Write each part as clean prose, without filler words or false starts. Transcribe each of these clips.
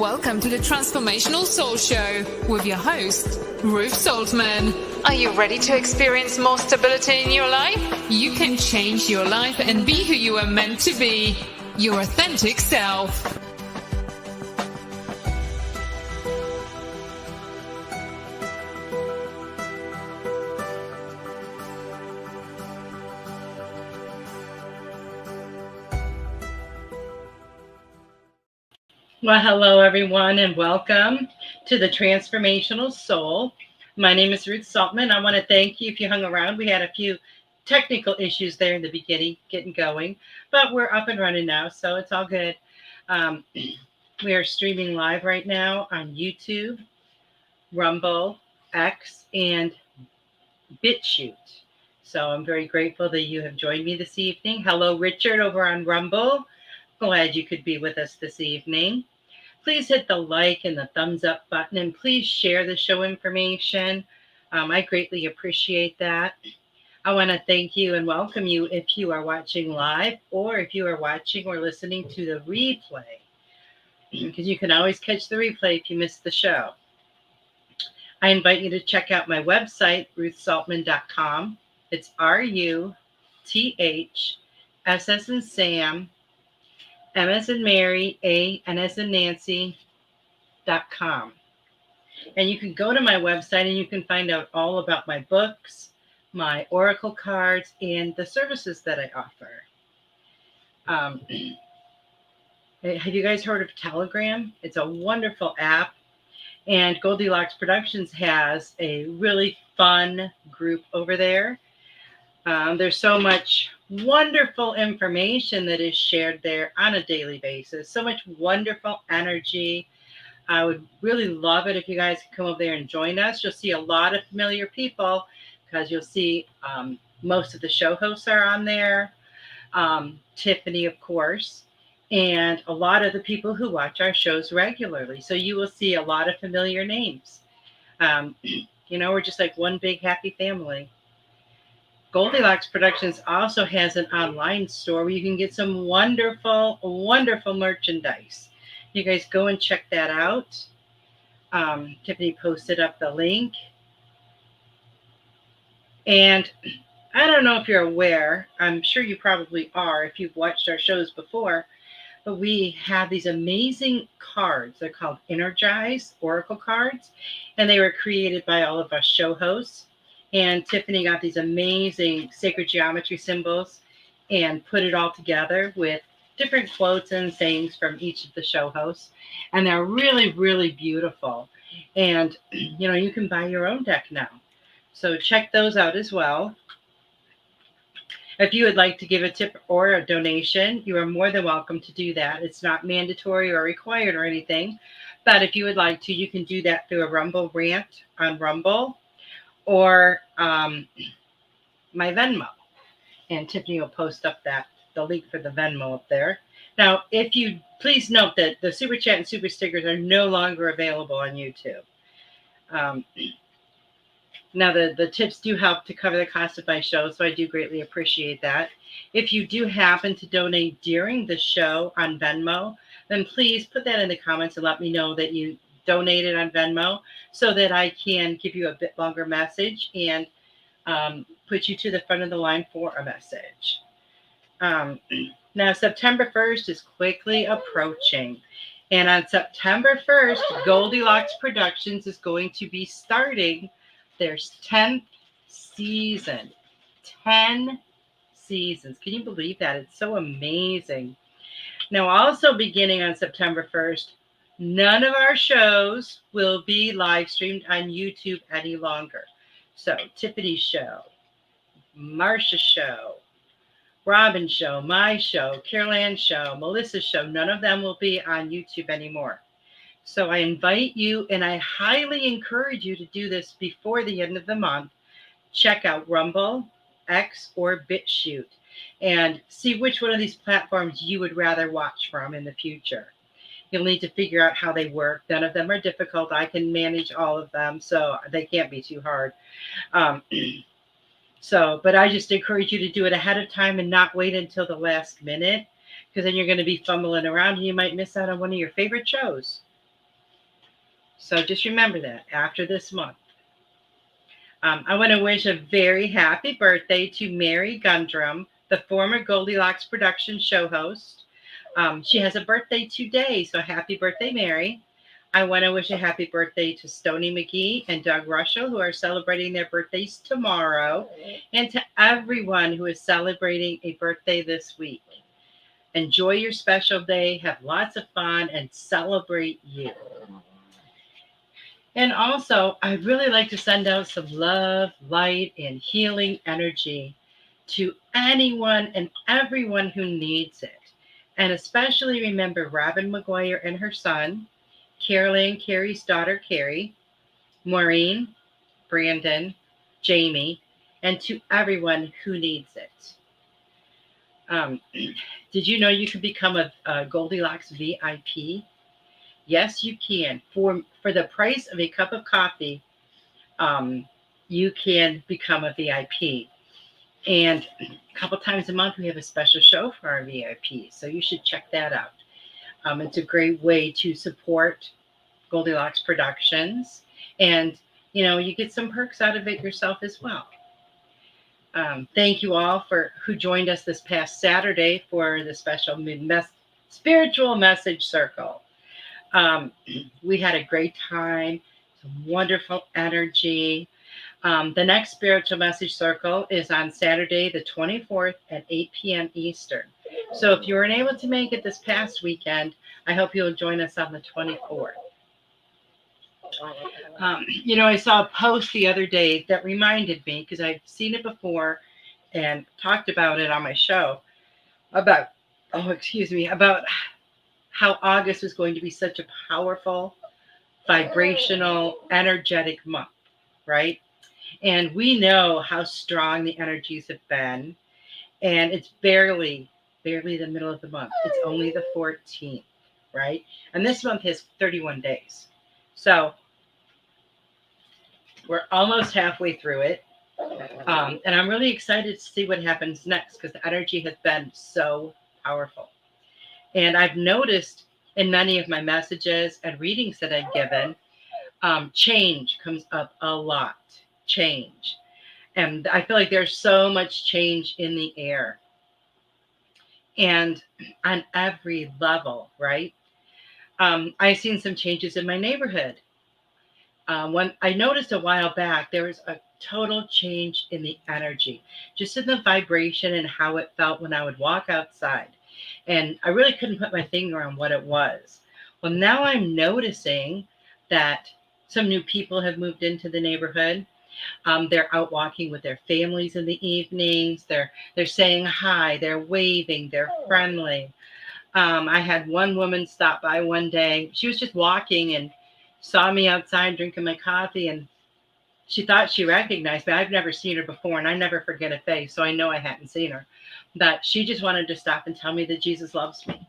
Welcome to the Transformational Soul Show with your host, Ruth Soltman. Are you ready to experience more stability in your life? You can change your life and be who you are meant to be, your authentic self. Well, hello, everyone, and welcome to the Transformational Soul. My name is Ruth Soltman. I want to thank you if you hung around. We had a few technical issues there in the beginning, getting going, but we're up and running now, so it's all good. We are streaming live right now on YouTube, Rumble, X, and BitChute. So I'm very grateful that you have joined me this evening. Hello, Richard, over on Rumble. Glad you could be with us this evening. Please hit the like and the thumbs up button, and please share the show information. I greatly appreciate that. I want to thank you and welcome you if you are watching live or if you are watching or listening to the replay, because you can always catch the replay if you missed the show. I invite you to check out my website, ruthsoltman.com. It's RUTH, S as in Sam, M as in Mary, A, and as in Nancy.com. And you can go to my website and you can find out all about my books, my oracle cards, and the services that I offer. Have you guys heard of Telegram? It's a wonderful app. And Goldylocks Productions has a really fun group over there. There's so much wonderful information that is shared there on a daily basis. So much wonderful energy. I would really love it if you guys could come over there and join us. You'll see a lot of familiar people because you'll see most of the show hosts are on there. Tiffany, of course, and a lot of the people who watch our shows regularly. So you will see a lot of familiar names. We're just like one big happy family. Goldylocks Productions also has an online store where you can get some wonderful, wonderful merchandise. You guys go and check that out. Tiffany posted up the link. And I don't know if you're aware, I'm sure you probably are if you've watched our shows before, but we have these amazing cards. They're called Energize Oracle cards, and they were created by all of us show hosts. And Tiffany got these amazing sacred geometry symbols and put it all together with different quotes and sayings from each of the show hosts. And they're really, really beautiful. And, you can buy your own deck now. So check those out as well. If you would like to give a tip or a donation, you are more than welcome to do that. It's not mandatory or required or anything. But if you would like to, you can do that through a Rumble rant on Rumble, or my Venmo. And Tiffany will post up the link for the Venmo up there. Now, if you please note that the Super Chat and Super Stickers are no longer available on YouTube. Now, the tips do help to cover the cost of my show, so I do greatly appreciate that. If you do happen to donate during the show on Venmo, then please put that in the comments and let me know that you donated on Venmo so that I can give you a bit longer message and put you to the front of the line for a message. Now, September 1st is quickly approaching. And on September 1st, Goldylocks Productions is going to be starting their 10th season. 10 seasons. Can you believe that? It's so amazing. Now, also beginning on September 1st, none of our shows will be live streamed on YouTube any longer. So Tiffany's show, Marsha's show, Robin's show, my show, Carol Ann's show, Melissa's show, none of them will be on YouTube anymore. So I invite you, and I highly encourage you to do this before the end of the month. Check out Rumble, X, or BitChute, and see which one of these platforms you would rather watch from in the future. You'll need to figure out how they work. None of them are difficult. I can manage all of them, so they can't be too hard. But I just encourage you to do it ahead of time and not wait until the last minute, because then you're going to be fumbling around and you might miss out on one of your favorite shows. So just remember that after this month. I want to wish a very happy birthday to Mary Gundrum, the former Goldylocks Productions show host. She has a birthday today, so happy birthday, Mary. I want to wish a happy birthday to Stony McGee and Doug Russell, who are celebrating their birthdays tomorrow, and to everyone who is celebrating a birthday this week. Enjoy your special day, have lots of fun, and celebrate you. And also, I'd really like to send out some love, light, and healing energy to anyone and everyone who needs it. And especially remember Robin McGuire and her son, Carolyn Carey's daughter, Carrie, Maureen, Brandon, Jamie, and to everyone who needs it. Did you know you can become a Goldylocks VIP? Yes, you can. For the price of a cup of coffee, you can become a VIP. And a couple times a month, we have a special show for our VIPs. So you should check that out. It's a great way to support Goldylocks Productions. And, you get some perks out of it yourself as well. Thank you all for who joined us this past Saturday for the special spiritual message circle. We had a great time, some wonderful energy. The next spiritual message circle is on Saturday, the 24th at 8 p.m. Eastern. So if you weren't able to make it this past weekend, I hope you'll join us on the 24th. I saw a post the other day that reminded me, because I've seen it before and talked about it on my show, about how August was going to be such a powerful, vibrational, energetic month, right? And we know how strong the energies have been. And it's barely the middle of the month. It's only the 14th, right? And this month has 31 days. So we're almost halfway through it. And I'm really excited to see what happens next, because the energy has been so powerful. And I've noticed in many of my messages and readings that I've given, change comes up a lot. Change. And I feel like there's so much change in the air. And on every level, right? I've seen some changes in my neighborhood. When I noticed a while back, there was a total change in the energy, just in the vibration and how it felt when I would walk outside. And I really couldn't put my finger on what it was. Well, now I'm noticing that some new people have moved into the neighborhood. They're out walking with their families in the evenings. They're saying hi. They're waving. They're friendly. I had one woman stop by one day. She was just walking and saw me outside drinking my coffee, and she thought she recognized me. I've never seen her before, and I never forget a face, so I know I hadn't seen her. But she just wanted to stop and tell me that Jesus loves me.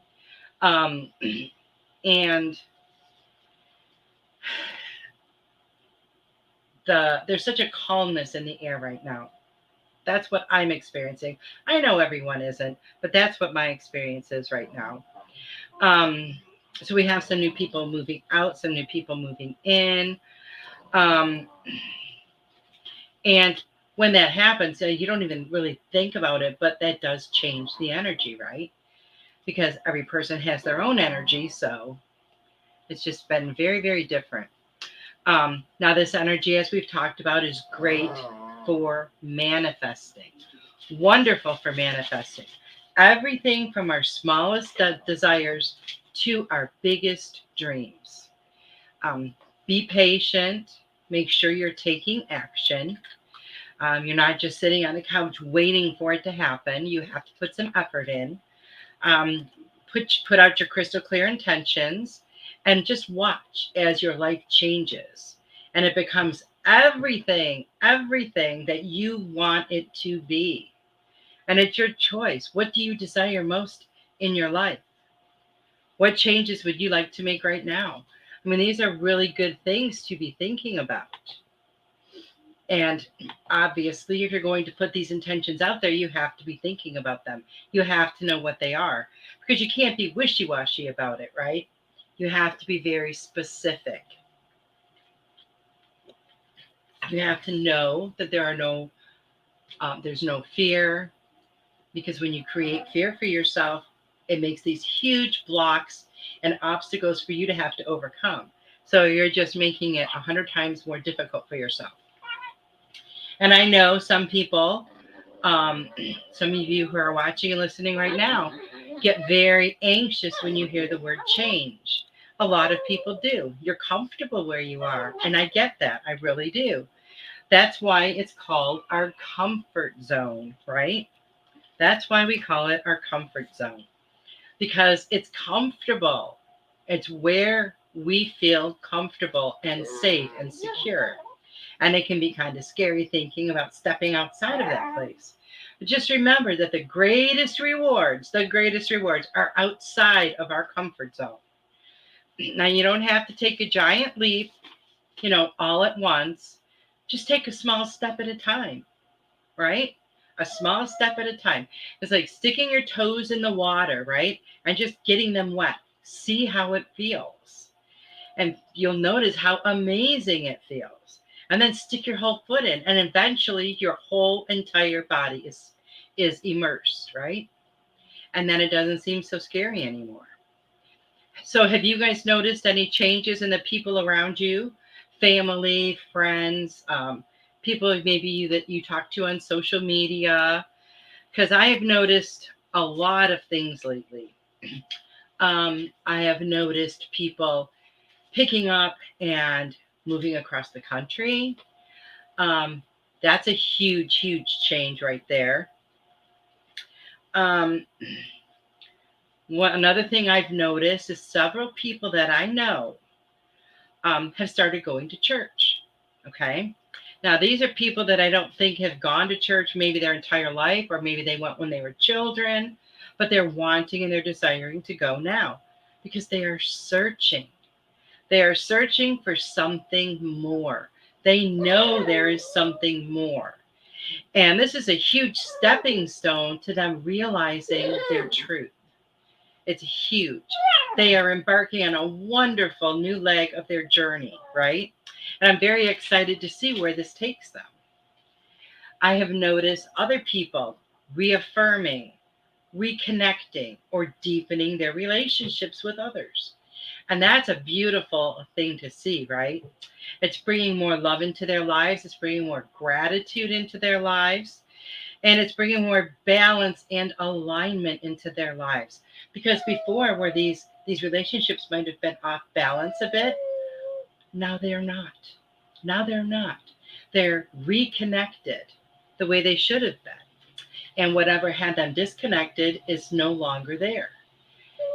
And there's such a calmness in the air right now. That's what I'm experiencing. I know everyone isn't, but that's what my experience is right now. So we have some new people moving out, some new people moving in. And when that happens, you don't even really think about it, but that does change the energy, right? Because every person has their own energy. So it's just been very, very different. Now, this energy, as we've talked about, is great for manifesting. Wonderful for manifesting. Everything from our smallest desires to our biggest dreams. Be patient. Make sure you're taking action. You're not just sitting on the couch waiting for it to happen. You have to put some effort in. Put out your crystal clear intentions and just watch as your life changes. And it becomes everything that you want it to be. And it's your choice. What do you desire most in your life? What changes would you like to make right now? I mean, these are really good things to be thinking about. And obviously, if you're going to put these intentions out there, you have to be thinking about them. You have to know what they are, because you can't be wishy-washy about it, right? You have to be very specific. You have to know that there's no fear, because when you create fear for yourself, it makes these huge blocks and obstacles for you to have to overcome. So you're just making it 100 times more difficult for yourself. And I know some people, um, some of you who are watching and listening right now, get very anxious when you hear the word change. A lot of people do. You're comfortable where you are. And I get that. I really do. That's why it's called our comfort zone, right? That's why we call it our comfort zone, because it's comfortable. It's where we feel comfortable and safe and secure. And it can be kind of scary thinking about stepping outside of that place. But just remember that the greatest rewards are outside of our comfort zone. Now, you don't have to take a giant leap, all at once. Just take a small step at a time, right? A small step at a time. It's like sticking your toes in the water, right? And just getting them wet. See how it feels. And you'll notice how amazing it feels. And then stick your whole foot in, and eventually your whole entire body is immersed, right? And then it doesn't seem so scary anymore. So have you guys noticed any changes in the people around you? Family, friends, people maybe that you talk to on social media? Because I have noticed a lot of things lately. I have noticed people picking up and moving across the country. Um, that's a huge, huge change right there. Um, Another thing I've noticed is several people that I know have started going to church. Okay. Now, these are people that I don't think have gone to church maybe their entire life, or maybe they went when they were children, but they're wanting and they're desiring to go now because they are searching. They are searching for something more. They know there is something more. And this is a huge stepping stone to them realizing their truth. It's huge. They are embarking on a wonderful new leg of their journey, right? And I'm very excited to see where this takes them. I have noticed other people reaffirming, reconnecting, or deepening their relationships with others. And that's a beautiful thing to see, right? It's bringing more love into their lives. It's bringing more gratitude into their lives. And it's bringing more balance and alignment into their lives. Because before, where these relationships might have been off balance a bit, now they're not. Now they're not. They're reconnected the way they should have been. And whatever had them disconnected is no longer there.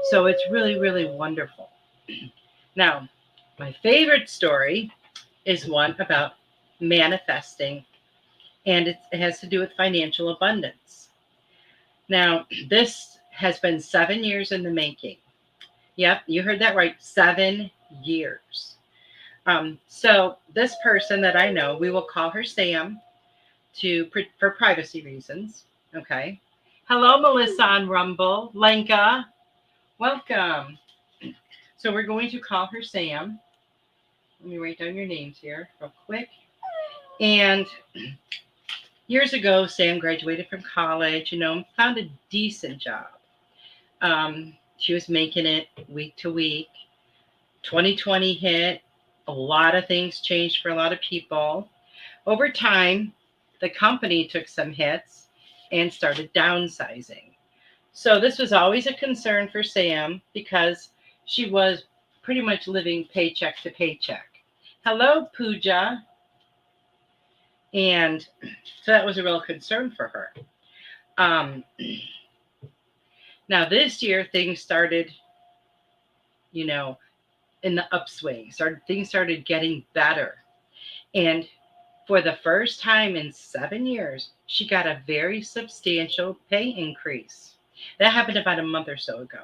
So it's really, really wonderful. Now, my favorite story is one about manifesting, and it has to do with financial abundance. Now, this has been 7 years in the making. Yep, you heard that right. 7 years. So this person that I know, we will call her Sam for privacy reasons. Okay. Hello, Melissa on Rumble. Lenka, welcome. So we're going to call her Sam. Let me write down your names here real quick. And years ago, Sam graduated from college, found a decent job. She was making it week to week. 2020 hit. A lot of things changed for a lot of people. Over time, the company took some hits and started downsizing. So this was always a concern for Sam because she was pretty much living paycheck to paycheck. Hello, Pooja. And so that was a real concern for her. Now this year, things started, in the upswing. Things started getting better. And for the first time in 7 years, she got a very substantial pay increase. That happened about a month or so ago.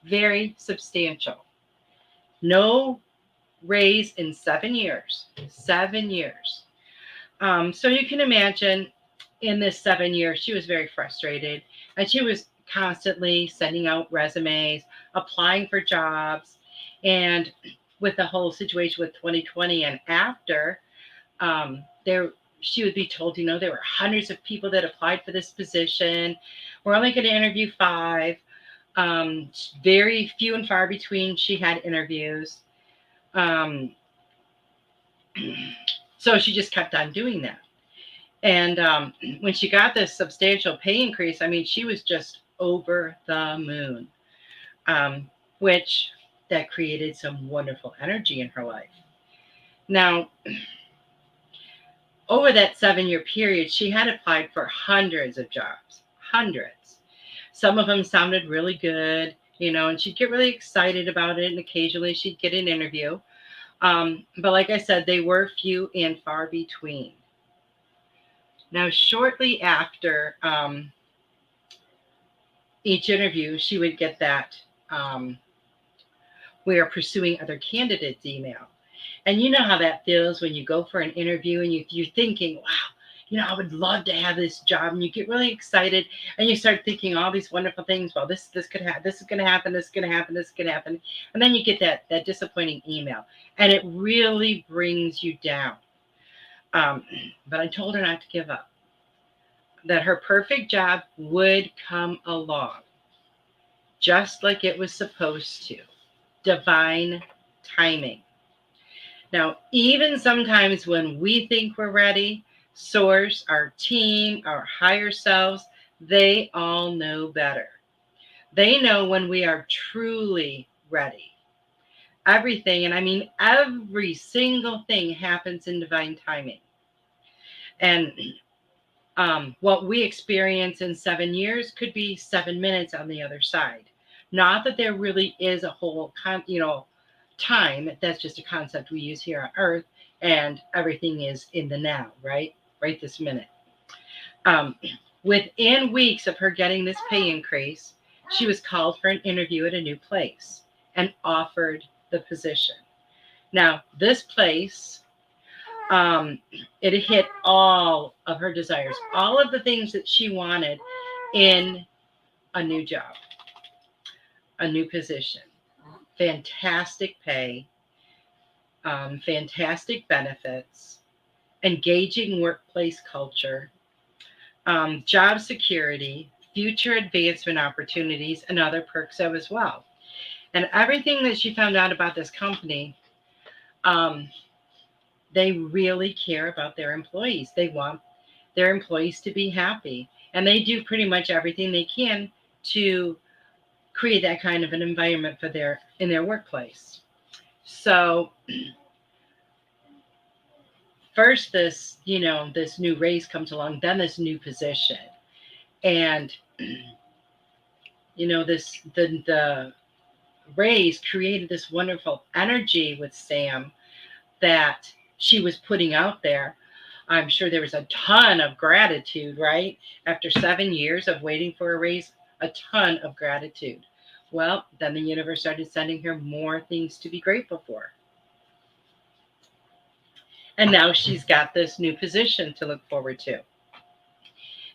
Very substantial. No raise in 7 years. 7 years. So you can imagine in this 7 years, she was very frustrated, and she was constantly sending out resumes, applying for jobs. And with the whole situation with 2020 and after, she would be told, there were hundreds of people that applied for this position. We're only going to interview 5. Very few and far between she had interviews. So she just kept on doing that. And when she got this substantial pay increase, she was just over the moon, which that created some wonderful energy in her life. Now, over that 7-year period, she had applied for hundreds of jobs, hundreds. Some of them sounded really good, and she'd get really excited about it. And occasionally she'd get an interview. But like I said, they were few and far between. Now, shortly after each interview, she would get that we are pursuing other candidates email. And you know how that feels when you go for an interview and you're thinking, wow, I would love to have this job. And you get really excited and you start thinking all these wonderful things. Well, this could happen. This is going to happen. This is going to happen. This is going to happen. And then you get that disappointing email and it really brings you down. But I told her not to give up, that her perfect job would come along just like it was supposed to. Divine timing. Now, even sometimes when we think we're ready, Source, our team, our higher selves, they all know better. They know when we are truly ready. Everything, and every single thing happens in divine timing. And what we experience in 7 years could be 7 minutes on the other side. Not that there really is a whole, time. That's just a concept we use here on Earth, and everything is in the now, right this minute. Within weeks of her getting this pay increase, she was called for an interview at a new place and offered the position. Now, this place, it hit all of her desires, all of the things that she wanted in a new job, a new position. Fantastic pay, fantastic benefits, engaging workplace culture, job security, future advancement opportunities, and other perks as well. And everything that she found out about this company, they really care about their employees. They want their employees to be happy. And they do pretty much everything they can to create that kind of an environment in their workplace. So first this new raise comes along, then this new position. And the raise created this wonderful energy with Sam that she was putting out there. I'm sure there was a ton of gratitude, right? After 7 years of waiting for a raise, a ton of gratitude. Well, then the universe started sending her more things to be grateful for. And now she's got this new position to look forward to.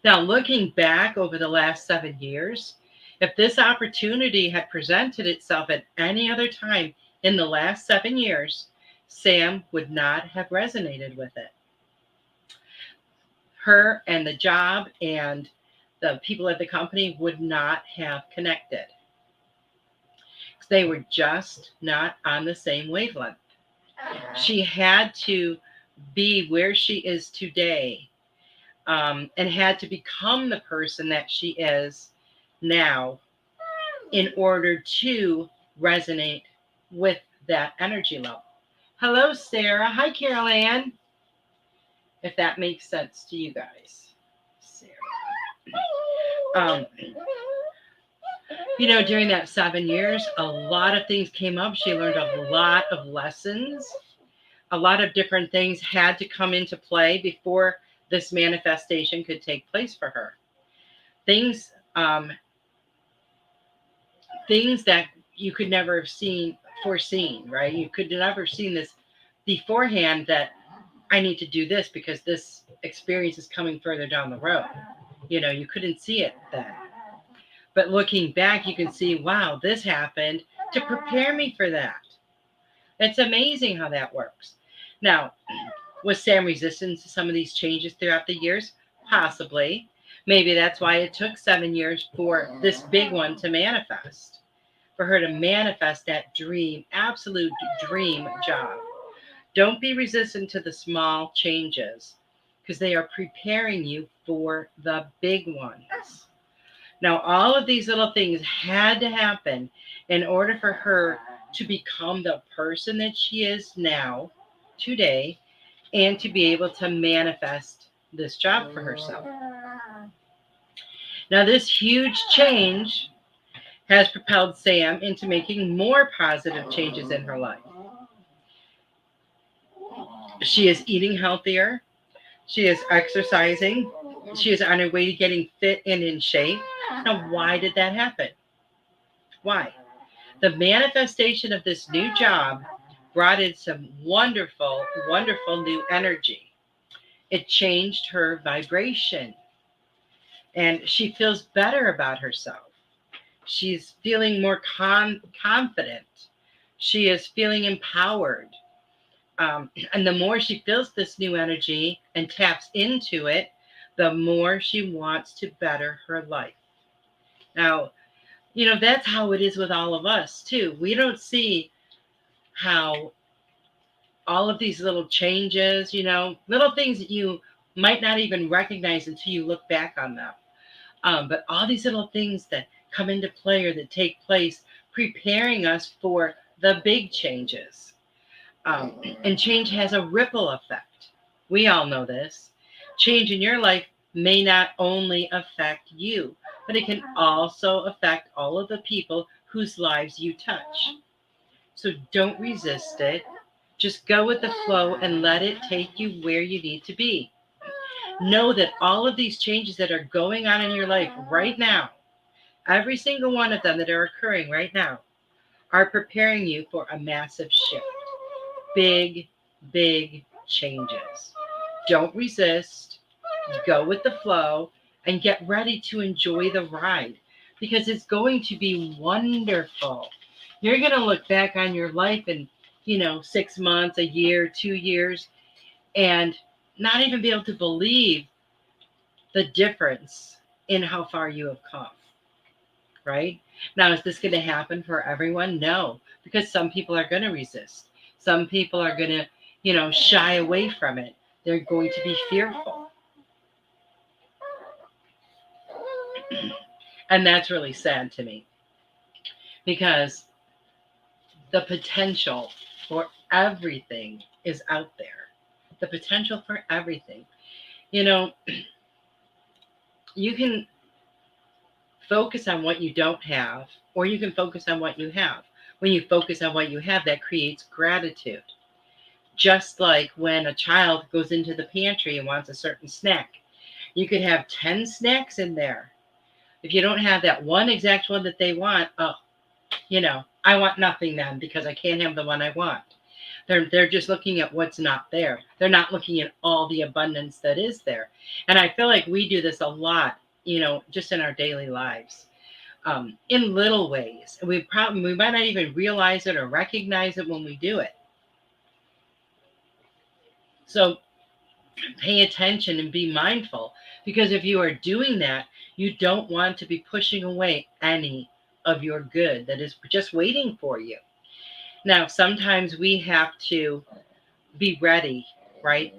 Now, looking back over the last 7 years, if this opportunity had presented itself at any other time in the last 7 years, Sam would not have resonated with it. Her and the job and the people at the company would not have connected. They were just not on the same wavelength. She had to be where she is today, and had to become the person that she is now in order to resonate with that energy level. Hello, Sarah. Hi, Carol Ann. If that makes sense to you guys. Sarah. During that 7 years, a lot of things came up. She learned a lot of lessons. A lot of different things had to come into play before this manifestation could take place for her. Things that you could never have foreseen, right? You could never have seen this beforehand, that I need to do this because this experience is coming further down the road. You couldn't see it then. But looking back, you can see, wow, this happened to prepare me for that. It's amazing how that works. Now, Was Sam resistant to some of these changes throughout the years? Possibly. Maybe that's why it took 7 years for this big one to manifest, for her to manifest that dream, absolute dream job. Don't be resistant to the small changes because they are preparing you for the big ones. Now, all of these little things had to happen in order for her to become the person that she is now, today, and to be able to manifest this job for herself. Now, this huge change has propelled Sam into making more positive changes in her life. She is eating healthier. She is exercising. She is on her way to getting fit and in shape. Now, why did that happen? Why? The manifestation of this new job brought in some wonderful, wonderful new energy. It changed her vibration, and she feels better about herself. She's feeling more confident. She is feeling empowered. And the more she feels this new energy and taps into it, the more she wants to better her life. Now, that's how it is with all of us, too. We don't see how all of these little changes, little things that you might not even recognize until you look back on them. But all these little things that come into play or that take place, preparing us for the big changes. And change has a ripple effect. We all know this. Change in your life may not only affect you, but it can also affect all of the people whose lives you touch. So don't resist it. Just go with the flow and let it take you where you need to be. Know that all of these changes that are going on in your life right now, every single one of them that are occurring right now, are preparing you for a massive shift. Big, big changes. Don't resist. Go with the flow and get ready to enjoy the ride because it's going to be wonderful. You're going to look back on your life in, 6 months, a year, 2 years, and not even be able to believe the difference in how far you have come, right? Now, is this going to happen for everyone? No, because some people are going to resist. Some people are going to, shy away from it. They're going to be fearful. And that's really sad to me because the potential for everything is out there. The potential for everything. You can focus on what you don't have, or you can focus on what you have. When you focus on what you have, that creates gratitude. Just like when a child goes into the pantry and wants a certain snack, you could have 10 snacks in there. If you don't have that one exact one that they want, I want nothing then because I can't have the one I want. They're just looking at what's not there. They're not looking at all the abundance that is there. And I feel like we do this a lot, just in our daily lives, in little ways. We might not even realize it or recognize it when we do it. So pay attention and be mindful, because if you are doing that, you don't want to be pushing away any of your good that is just waiting for you. Now, sometimes we have to be ready, right?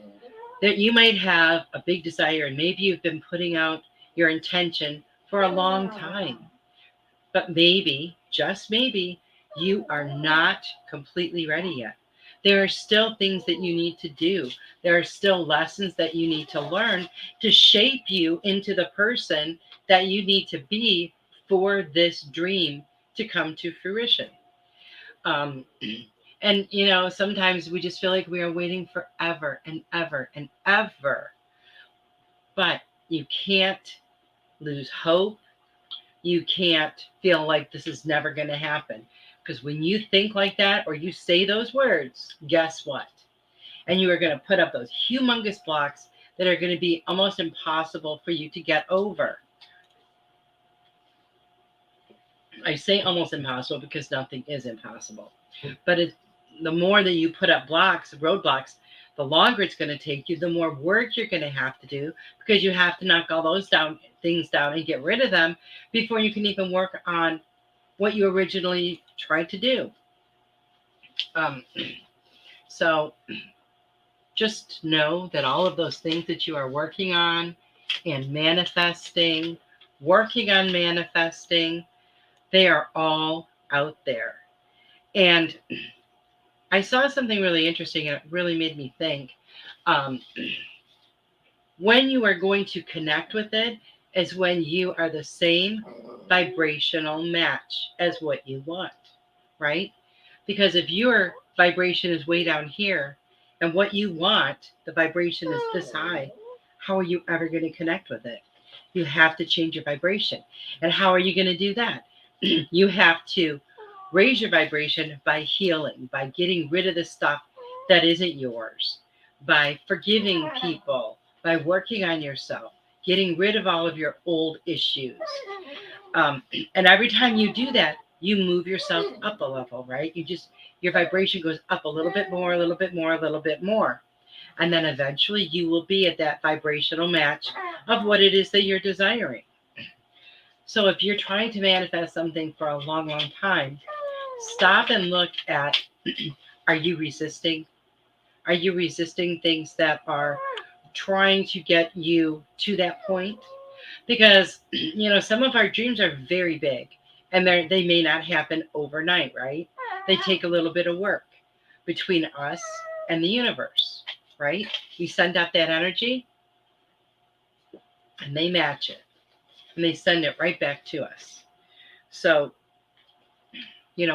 That you might have a big desire and maybe you've been putting out your intention for a long time, but maybe, just maybe, you are not completely ready yet. There are still things that you need to do. There are still lessons that you need to learn to shape you into the person that you need to be for this dream to come to fruition. Um, and, sometimes we just feel like we are waiting forever and ever and ever. But you can't lose hope. You can't feel like this is never going to happen. Because when you think like that or you say those words, guess what? And you are going to put up those humongous blocks that are going to be almost impossible for you to get over. I say almost impossible because nothing is impossible. But the more that you put up blocks, roadblocks, the longer it's going to take you, the more work you're going to have to do, because you have to knock all those things down and get rid of them before you can even work on what you originally tried to do. So just know that all of those things that you are working on and manifesting, working on manifesting, they are all out there. And I saw something really interesting, and it really made me think. When you are going to connect with it is when you are the same vibrational match as what you want, right? Because if your vibration is way down here and what you want, the vibration is this high, how are you ever going to connect with it? You have to change your vibration. And how are you going to do that? You have to raise your vibration by healing, by getting rid of the stuff that isn't yours, by forgiving people, by working on yourself, getting rid of all of your old issues. And every time you do that, you move yourself up a level, right? Your vibration goes up a little bit more, a little bit more, a little bit more. And then eventually you will be at that vibrational match of what it is that you're desiring. So if you're trying to manifest something for a long, long time, stop and look at, are you resisting? Are you resisting things that are trying to get you to that point? Because, some of our dreams are very big and they may not happen overnight, right? They take a little bit of work between us and the universe, right? We send out that energy and they match it and they send it right back to us. So,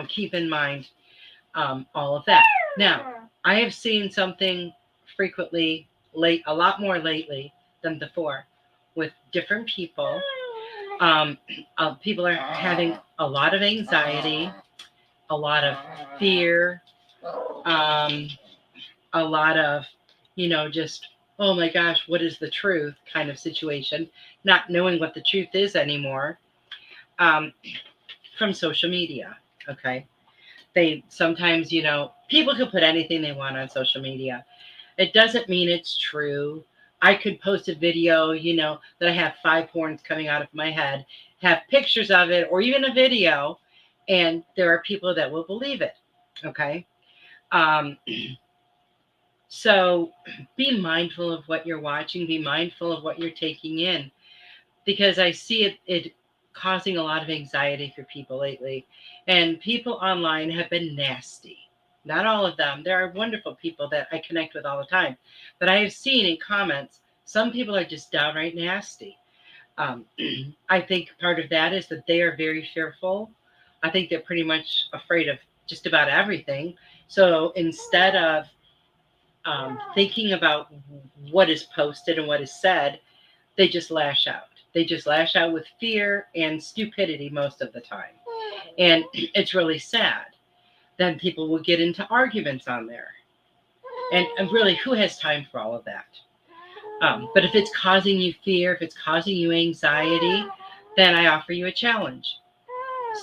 keep in mind all of that. Now, I have seen something frequently a lot more lately than before with different people. People are having a lot of anxiety, a lot of fear, a lot of, just, oh my gosh, what is the truth kind of situation, not knowing what the truth is anymore, from social media. Okay. They sometimes, people can put anything they want on social media. It doesn't mean it's true. I could post a video, that I have 5 horns coming out of my head, have pictures of it, or even a video, and there are people that will believe it. Okay. So be mindful of what you're watching, be mindful of what you're taking in, because I see it causing a lot of anxiety for people lately. And people online have been nasty. Not all of them. There are wonderful people that I connect with all the time. But I have seen in comments, some people are just downright nasty. I think part of that is that they are very fearful. I think they're pretty much afraid of just about everything. So instead of thinking about what is posted and what is said, they just lash out. They just lash out with fear and stupidity most of the time. And it's really sad. Then people will get into arguments on there. And really, who has time for all of that? But if it's causing you fear, if it's causing you anxiety, then I offer you a challenge.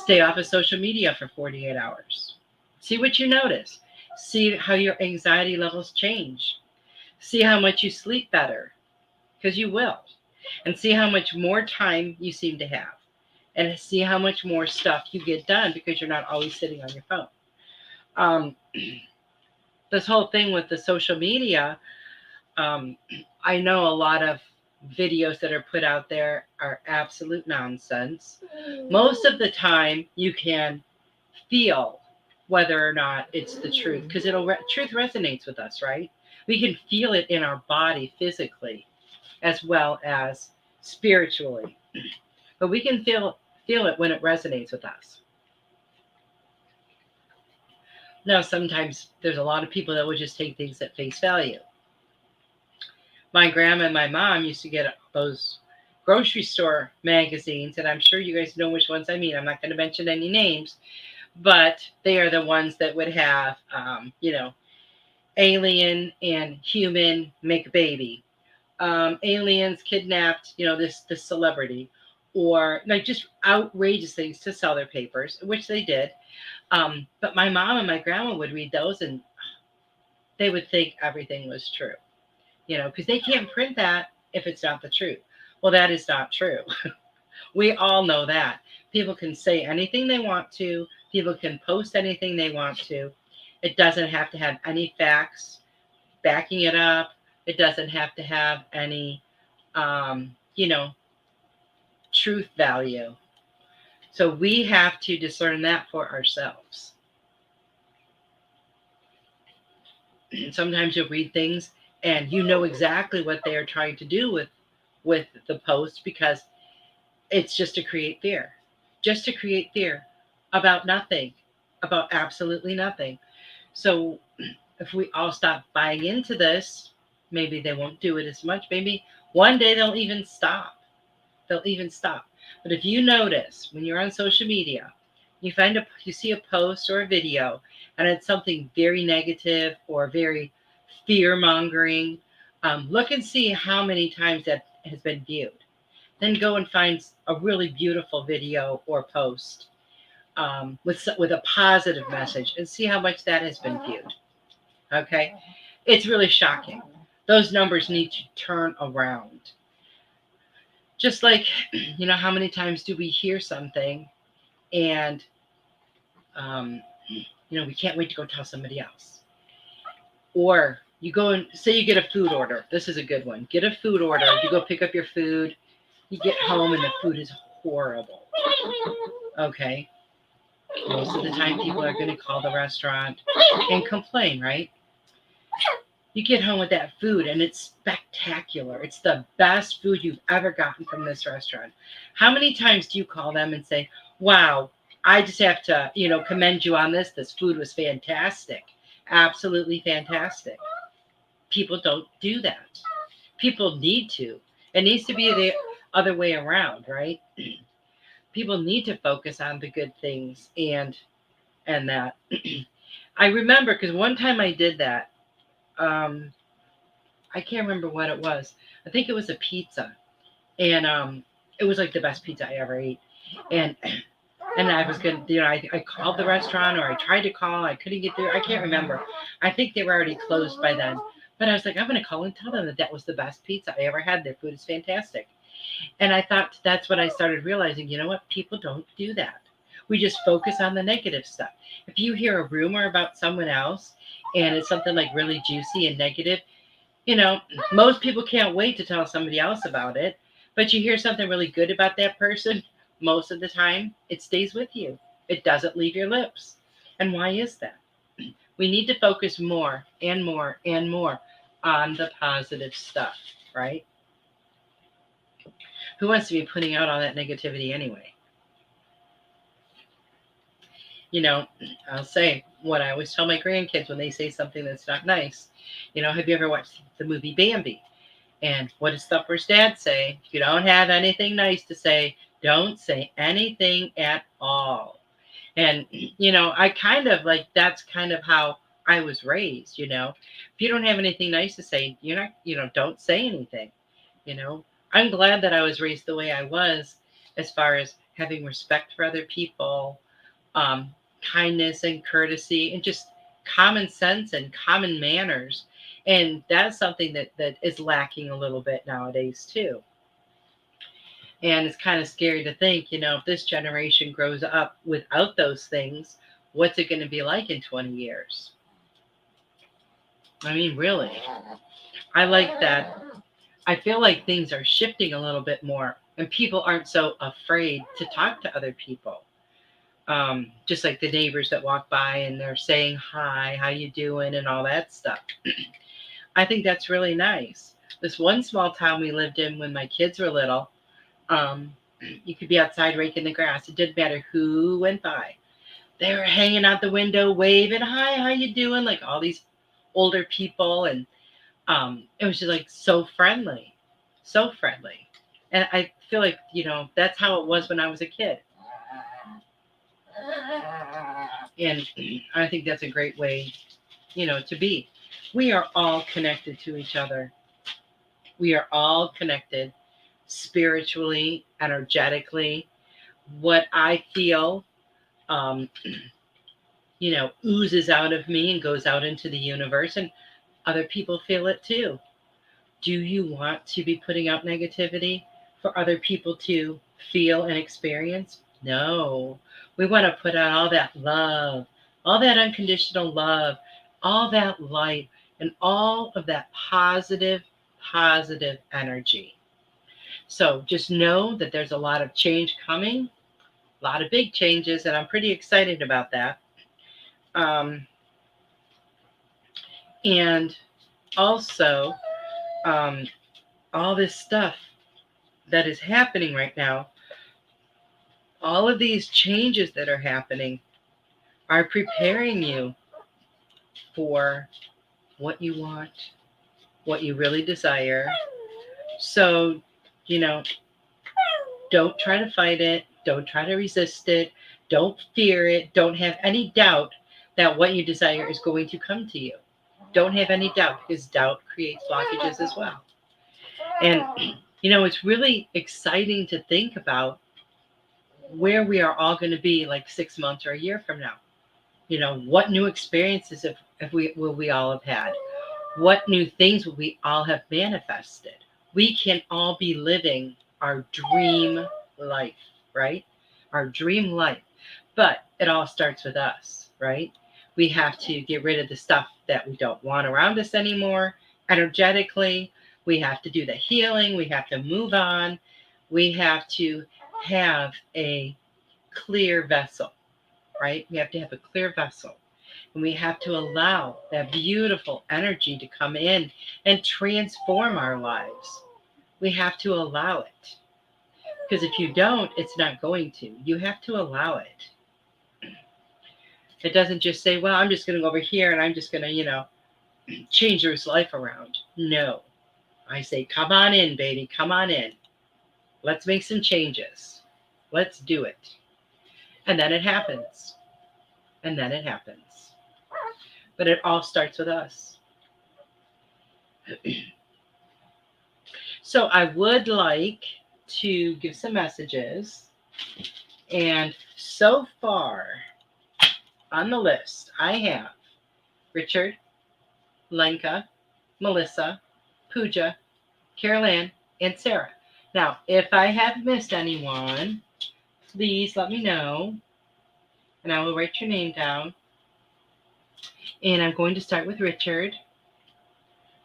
Stay off of social media for 48 hours. See what you notice. See how your anxiety levels change. See how much you sleep better, because you will. And see how much more time you seem to have. And see how much more stuff you get done because you're not always sitting on your phone. This whole thing with the social media, I know a lot of videos that are put out there are absolute nonsense. Most of the time, you can feel whether or not it's the truth, because truth resonates with us, right? We can feel it in our body physically as well as spiritually, but we can feel it when it resonates with us. Now, sometimes there's a lot of people that would just take things at face value. My grandma and my mom used to get those grocery store magazines, and I'm sure you guys know which ones I mean. I'm not going to mention any names, but they are the ones that would have, alien and human make a baby. Aliens kidnapped, this celebrity, or like just outrageous things to sell their papers, which they did. But my mom and my grandma would read those, and they would think everything was true, because they can't print that if it's not the truth. Well, that is not true. We all know that. People can say anything they want to, people can post anything they want to. It doesn't have to have any facts backing it up. It doesn't have to have any, you know, truth value. So we have to discern that for ourselves. Sometimes you'll read things and you know exactly what they are trying to do with the post, because it's just to create fear. Just to create fear about nothing, about absolutely nothing. So if we all stop buying into this, maybe they won't do it as much. Maybe one day they'll even stop. They'll even stop. But if you notice when you're on social media, you see a post or a video and it's something very negative or very fear mongering, look and see how many times that has been viewed. Then go and find a really beautiful video or post with a positive message and see how much that has been viewed. Okay, it's really shocking. Those numbers need to turn around. Just like, how many times do we hear something and, we can't wait to go tell somebody else. Or you go and say you get a food order. This is a good one. Get a food order. You go pick up your food. You get home and the food is horrible. Okay. Most of the time people are going to call the restaurant and complain, right? You get home with that food and it's spectacular. It's the best food you've ever gotten from this restaurant. How many times do you call them and say, wow, I just have to, commend you on this. This food was fantastic. Absolutely fantastic. People don't do that. People need to. It needs to be the other way around, right? People need to focus on the good things and that. I remember because one time I did that. I can't remember what it was. I think it was a pizza, and it was like the best pizza I ever ate. And I was good. I called the restaurant, or I tried to call. I couldn't get through. I can't remember. I think they were already closed by then. But I was like, I'm going to call and tell them that was the best pizza I ever had. Their food is fantastic. And I thought that's when I started realizing, you know what? People don't do that. We just focus on the negative stuff. If you hear a rumor about someone else and it's something like really juicy and negative, most people can't wait to tell somebody else about it. But you hear something really good about that person, most of the time it stays with you. It doesn't leave your lips. And why is that? We need to focus more and more and more on the positive stuff, right? Who wants to be putting out all that negativity anyway? I'll say what I always tell my grandkids when they say something that's not nice. Have you ever watched the movie Bambi? And what does Thumper's dad say? If you don't have anything nice to say, don't say anything at all. And, I kind of that's kind of how I was raised, If you don't have anything nice to say, you're not, don't say anything, I'm glad that I was raised the way I was, as far as having respect for other people, kindness and courtesy, and just common sense and common manners. And that's something that is lacking a little bit nowadays too. And it's kind of scary to think, if this generation grows up without those things, what's it going to be like in 20 years? I mean, really, I like that. I feel like things are shifting a little bit more and people aren't so afraid to talk to other people. Just like the neighbors that walk by and they're saying, hi, how you doing? And all that stuff. I think that's really nice. This one small town we lived in when my kids were little, you could be outside raking the grass. It didn't matter who went by. They were hanging out the window, waving, hi, how you doing? Like all these older people. And it was just like so friendly. And I feel like, that's how it was when I was a kid. And I think that's a great way, to be. We are all connected to each other. We are all connected spiritually, energetically. What I feel, oozes out of me and goes out into the universe. And Other people feel it too. Do you want to be putting out negativity for other people to feel and experience? No. We want to put out all that love, all that unconditional love, all that light, and all of that positive energy. So just know that there's a lot of change coming, a lot of big changes, and I'm pretty excited about that. Um, and also, um, all this stuff that is happening right now, all of these changes that are happening are preparing you for what you want, what you really desire. So, you know, don't try to fight it. Don't try to resist it. Don't fear it. Don't have any doubt that what you desire is going to come to you. Don't have any doubt, because doubt creates blockages as well. And, it's really exciting to think about where we are all going to be like 6 months or a year from now. What new experiences will we all have had? What new things will we all have manifested? We can all be living our dream life, right? Our dream life. But it all starts with us, right? We have to get rid of the stuff that we don't want around us anymore energetically. We have to do the healing. We have to move on. We have to have a clear vessel, right? We have to have a clear vessel. And we have to allow that beautiful energy to come in and transform our lives. We have to allow it. Because if you don't, it's not going to. You have to allow it. It doesn't just say, well, I'm just going to go over here and I'm just going to, change your life around. No. I say, come on in, baby. Come on in. Let's make some changes. Let's do it. And then it happens. And then it happens. But it all starts with us. So I would like to give some messages. And so far on the list, I have Richard, Lenka, Melissa, Pooja, Carol Ann, and Sarah. Now, if I have missed anyone, please let me know, and I will write your name down. And I'm going to start with Richard.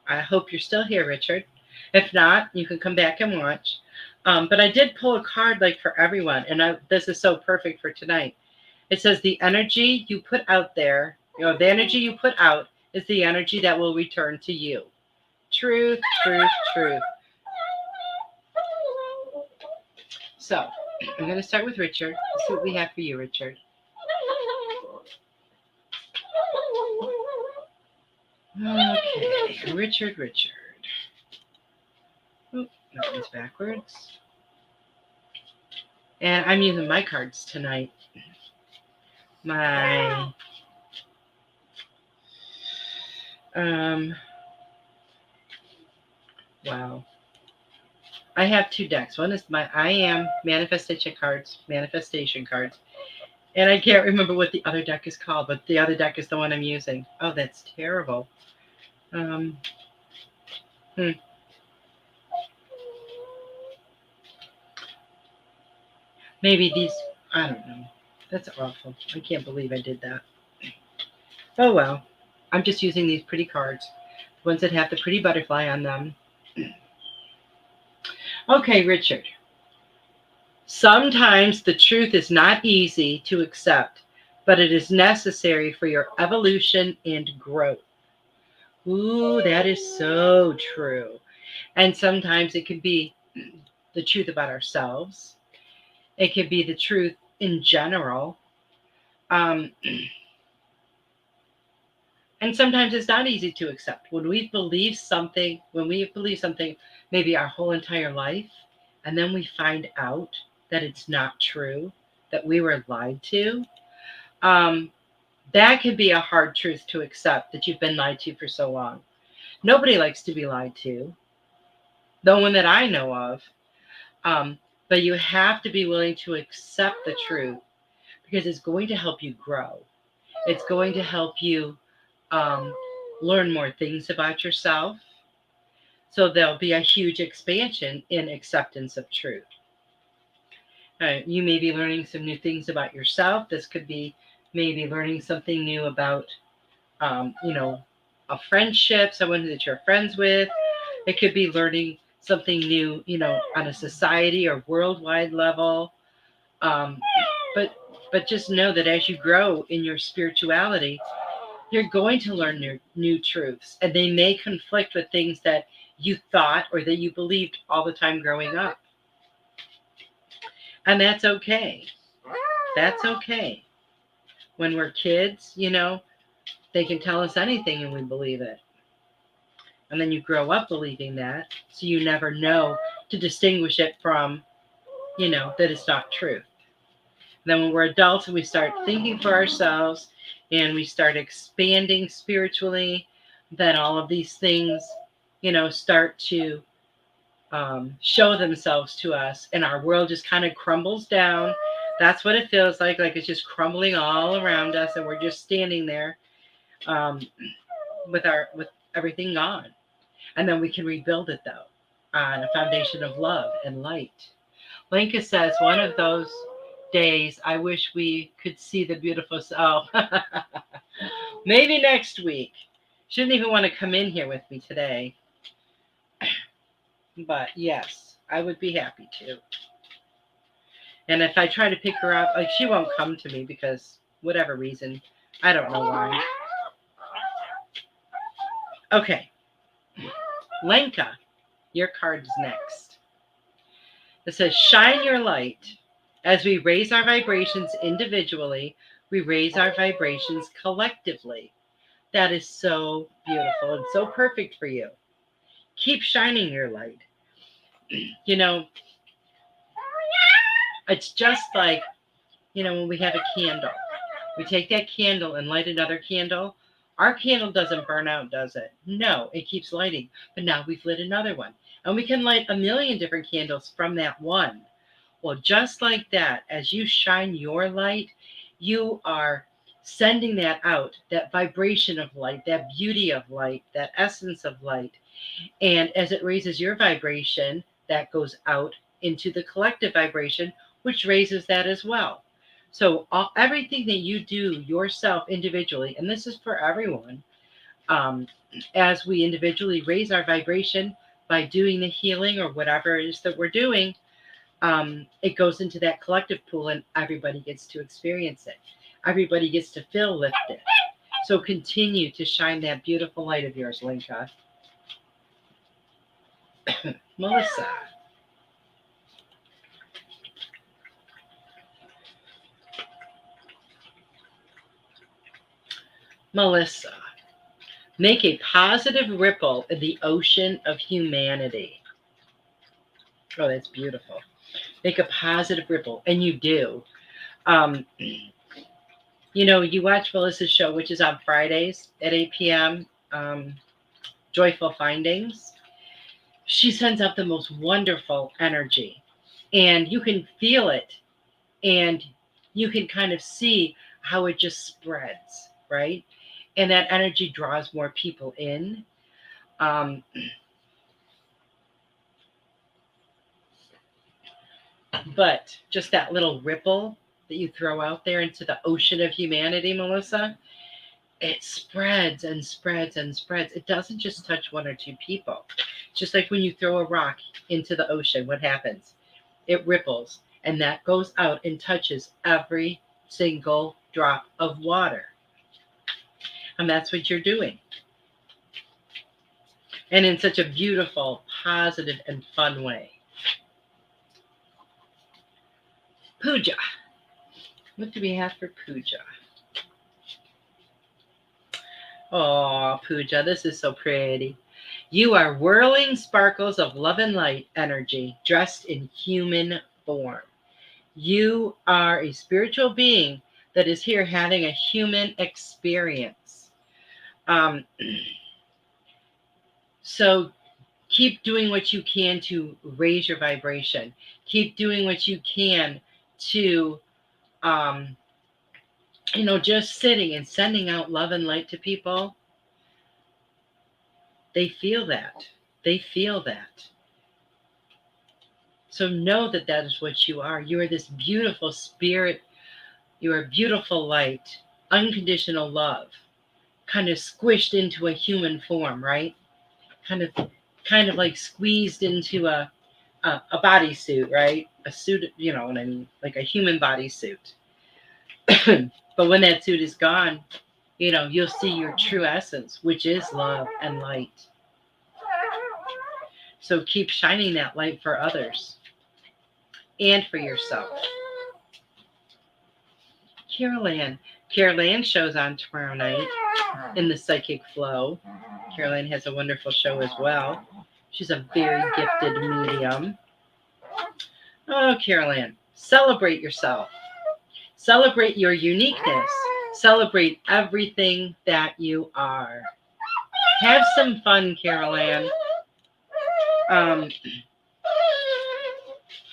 I hope you're still here, Richard. If not, you can come back and watch. But I did pull a card like for everyone, and this is so perfect for tonight. It says the energy you put out there, the energy you put out is the energy that will return to you. Truth, truth, truth. So I'm going to start with Richard. Let's see what we have for you, Richard. Okay, Richard. Oh, that one's backwards. And I'm using my cards tonight. Wow. I have two decks. One is my I Am manifestation cards. And I can't remember what the other deck is called, but the other deck is the one I'm using. Oh, that's terrible. Maybe these, I don't know. That's awful. I can't believe I did that. Oh, well. I'm just using these pretty cards. The ones that have the pretty butterfly on them. Okay, Richard. Sometimes the truth is not easy to accept, but it is necessary for your evolution and growth. Ooh, that is so true. And sometimes it could be the truth about ourselves. It could be the truth in general. And sometimes it's not easy to accept. When we've believed something maybe our whole entire life, and then we find out that it's not true, that we were lied to, that could be a hard truth to accept, that you've been lied to for so long. Nobody likes to be lied to. No one that I know of. But you have to be willing to accept the truth, because it's going to help you grow. It's going to help you learn more things about yourself. So there'll be a huge expansion in acceptance of truth. You may be learning some new things about yourself. This could be maybe learning something new about, a friendship, someone that you're friends with. It could be learning something new, on a society or worldwide level. Um, but but just know that as you grow in your spirituality, you're going to learn new truths, and they may conflict with things that you thought or that you believed all the time growing up. And that's okay. That's okay. When we're kids, they can tell us anything and we believe it. And then you grow up believing that, so you never know to distinguish it from, that it's not truth. And then when we're adults and we start thinking for ourselves and we start expanding spiritually, then all of these things, start to show themselves to us, and our world just kind of crumbles down. That's what it feels like it's just crumbling all around us, and we're just standing there um, with everything gone. And then we can rebuild it though on a foundation of love and light. Linka says, one of those days I wish we could see the beautiful self. Maybe next week. She didn't even want to come in here with me today. But yes, I would be happy to. And if I try to pick her up, she won't come to me because whatever reason, I don't know why. Okay, Lenka, your card is next. It says, shine your light. As we raise our vibrations individually, we raise our vibrations collectively. That is so beautiful and so perfect for you. Keep shining your light. It's just like, when we have a candle. We take that candle and light another candle. Our candle doesn't burn out, does it? No, it keeps lighting. But now we've lit another one. And we can light a million different candles from that one. Well, just like that, as you shine your light, you are sending that out, that vibration of light, that beauty of light, that essence of light. And as it raises your vibration, that goes out into the collective vibration, which raises that as well. So everything that you do yourself individually, and this is for everyone, as we individually raise our vibration by doing the healing or whatever it is that we're doing, it goes into that collective pool and everybody gets to experience it. Everybody gets to feel lifted. So continue to shine that beautiful light of yours, Linka. Melissa. Melissa, make a positive ripple in the ocean of humanity. Oh, that's beautiful. Make a positive ripple, and you do. You watch Melissa's show, which is on Fridays at 8 p.m., Joyful Findings. She sends out the most wonderful energy, and you can feel it, and you can kind of see how it just spreads, right? And that energy draws more people in. But just that little ripple that you throw out there into the ocean of humanity, Melissa, it spreads and spreads and spreads. It doesn't just touch one or two people. Just like when you throw a rock into the ocean, what happens? It ripples, and that goes out and touches every single drop of water. And that's what you're doing. And in such a beautiful, positive, and fun way. Pooja. What do we have for Pooja? Oh, Pooja, this is so pretty. You are whirling sparkles of love and light energy dressed in human form. You are a spiritual being that is here having a human experience. So keep doing what you can to raise your vibration. Keep doing what you can to, just sitting and sending out love and light to people. They feel that. They feel that. So know that that is what you are. You are this beautiful spirit. You are beautiful light, unconditional love, kind of squished into a human form, right? Kind of like squeezed into a bodysuit, right? A suit, you know what I mean? Like a human bodysuit. But when that suit is gone, you'll see your true essence, which is love and light. So keep shining that light for others and for yourself. Carol Ann. Carol Ann shows on tomorrow night in the Psychic Flow. Carol Ann has a wonderful show as well. She's a very gifted medium. Oh, Carol Ann, celebrate yourself. Celebrate your uniqueness. Celebrate everything that you are. Have some fun, Carol Ann.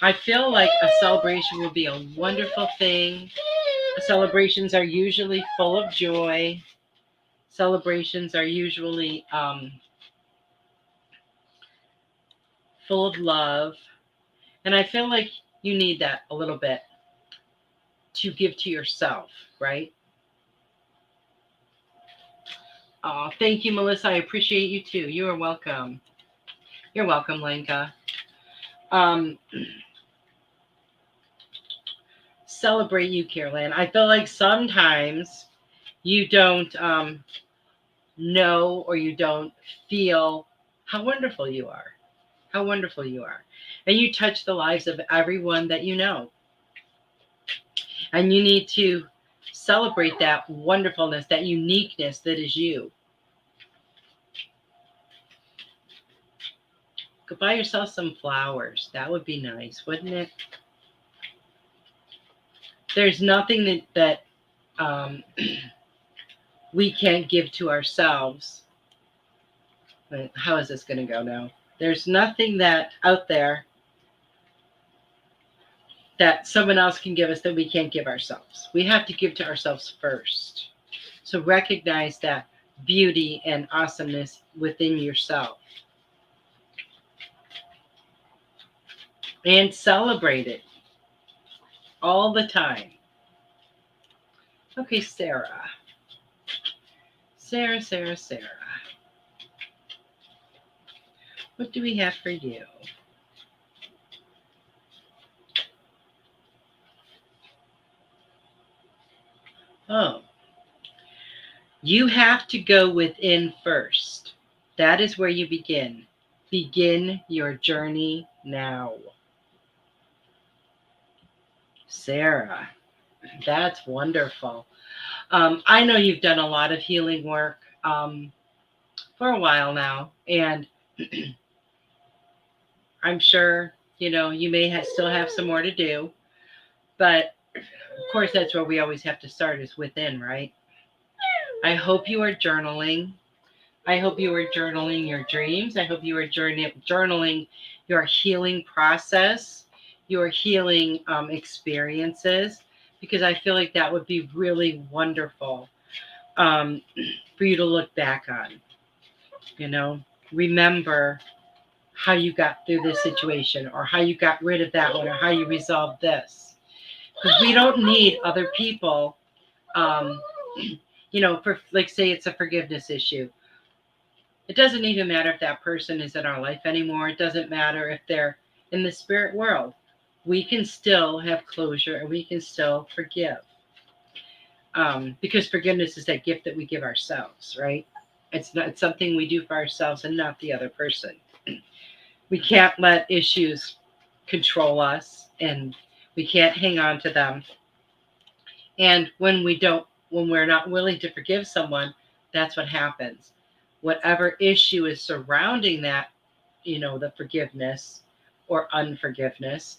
I feel like a celebration will be a wonderful thing. Celebrations are usually full of joy. Celebrations are usually full of love. And I feel like you need that a little bit to give to yourself, right? Oh, thank you, Melissa. I appreciate you too. You are welcome. You're welcome, Lenka. Celebrate you, Carolyn. I feel like sometimes you don't know or you don't feel how wonderful you are. How wonderful you are. And you touch the lives of everyone that you know. And you need to celebrate that wonderfulness, that uniqueness that is you. Go buy yourself some flowers. That would be nice, wouldn't it? There's nothing that we can't give to ourselves. How is this going to go now? There's nothing that out there that someone else can give us that we can't give ourselves. We have to give to ourselves first. So recognize that beauty and awesomeness within yourself. And celebrate it all the time. Okay, Sarah. Sarah. What do we have for you? Oh, you have to go within first. That is where you begin. Begin your journey now. Sarah, that's wonderful. I know you've done a lot of healing work for a while now, and I'm sure, you may still have some more to do, but of course, that's where we always have to start is within, right? I hope you are journaling. I hope you are journaling your dreams. I hope you are journaling your healing process, your healing experiences, because I feel like that would be really wonderful for you to look back on. Remember how you got through this situation, or how you got rid of that one, or how you resolved this. Because we don't need other people, for, like, say it's a forgiveness issue. It doesn't even matter if that person is in our life anymore. It doesn't matter if they're in the spirit world. We can still have closure and we can still forgive. Because forgiveness is that gift that we give ourselves, right? It's something we do for ourselves and not the other person. We can't let issues control us, and we can't hang on to them. And when we're not willing to forgive someone, that's what happens. Whatever issue is surrounding that, the forgiveness or unforgiveness,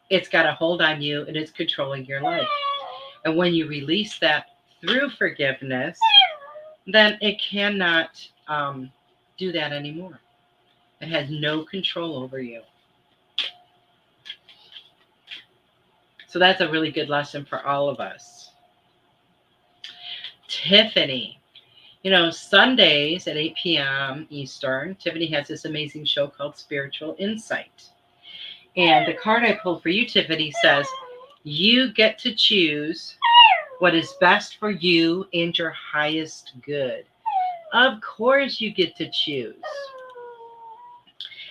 it's got a hold on you and it's controlling your life. And when you release that through forgiveness, then it cannot do that anymore. It has no control over you. So that's a really good lesson for all of us. Tiffany, Sundays at 8 p.m. Eastern, Tiffany has this amazing show called Spiritual Insight. And the card I pulled for you, Tiffany, says, you get to choose what is best for you and your highest good. Of course, you get to choose.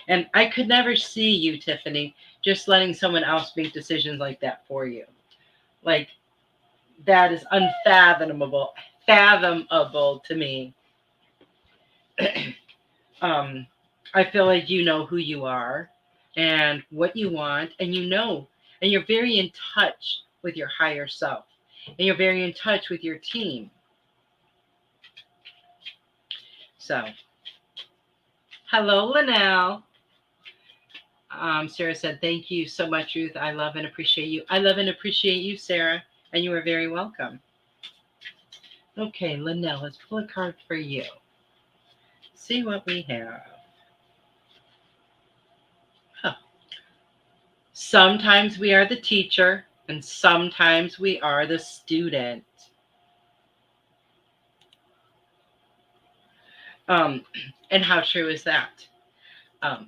And I could never see you, Tiffany, just letting someone else make decisions like that for you. Like, that is fathomable to me. I feel like you know who you are and what you want, and and you're very in touch with your higher self, and you're very in touch with your team. So, hello, Linnell. Sarah said, thank you so much, Ruth. I love and appreciate you. I love and appreciate you, Sarah, and you are very welcome. Okay, Linnell, let's pull a card for you. See what we have. Huh. Sometimes we are the teacher, and sometimes we are the student. And how true is that?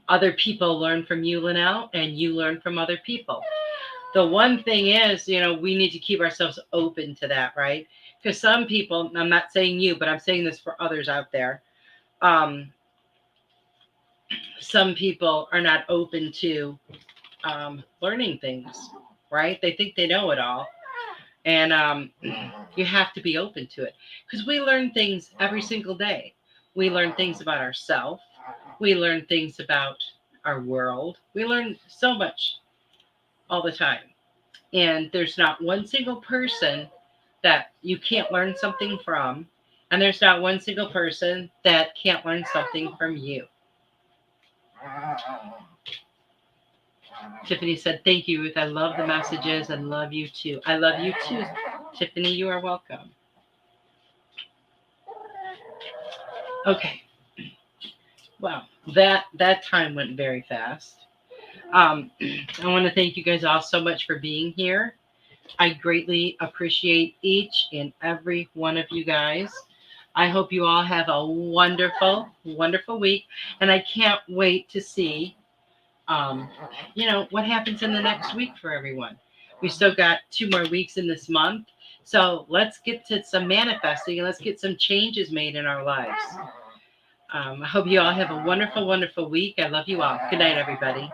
Other people learn from you, Linnell, and you learn from other people. The one thing is, we need to keep ourselves open to that, right? Because some people, I'm not saying you, but I'm saying this for others out there. Some people are not open to learning things, right? They think they know it all. And you have to be open to it, because we learn things every single day. We learn things about ourselves. We learn things about our world. We learn so much all the time. And there's not one single person that you can't learn something from. And there's not one single person that can't learn something from you. Tiffany said, thank you, Ruth. I love the messages and love you too. I love you too, Tiffany. You are welcome. Okay. Wow. That time went very fast. I want to thank you guys all so much for being here. I greatly appreciate each and every one of you guys. I hope you all have a wonderful, wonderful week. And I can't wait to see, what happens in the next week for everyone. We still got 2 more weeks in this month. So let's get to some manifesting and let's get some changes made in our lives. I hope you all have a wonderful, wonderful week. I love you all. Good night, everybody.